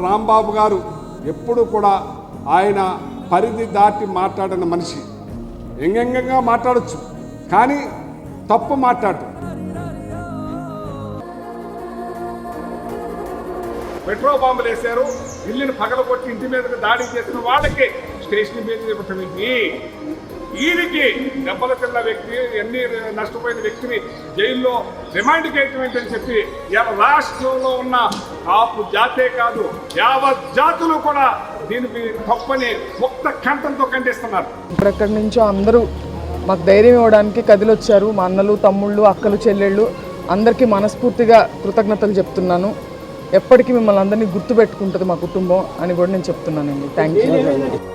రాంబాబు గారు ఎప్పుడు కూడా ఆయన పరిధి దాటి మాట్లాడిన మనిషి. ఎంగంగా మాట్లాడచ్చు, కానీ తప్పు మాట్లాడు. పెట్రోల్ బాంబులు వేశారు, ఇల్లుని పగలగొట్టి ఇంటి మీదకి దాడి చేసిన వాళ్ళకి స్టేషన్ మీద ఇవ్వటం ఈయనకి దెబ్బలు తిన్న వ్యక్తి, ఎన్ని నష్టపోయిన వ్యక్తిని జైల్లో రిమాండ్కి వేయటమేంటని చెప్పి ఇలా రాష్ట్రంలో ఉన్న కాపు జాతే కాదు యావత్ జాతులు కూడా దీనికి తప్పని ముక్త కంఠంతో ఖండిస్తున్నారు. ఇక్కడెక్కడి నుంచో అందరూ మాకు ధైర్యం ఇవ్వడానికి కదిలొచ్చారు. మా అన్నలు, తమ్ముళ్ళు, అక్కలు, చెల్లెళ్ళు అందరికీ మనస్ఫూర్తిగా కృతజ్ఞతలు చెప్తున్నాను. ఎప్పటికీ మిమ్మల్ని అందరినీ గుర్తుపెట్టుకుంటుంది మా కుటుంబం అని కూడా నేను చెప్తున్నానండి. Thank you.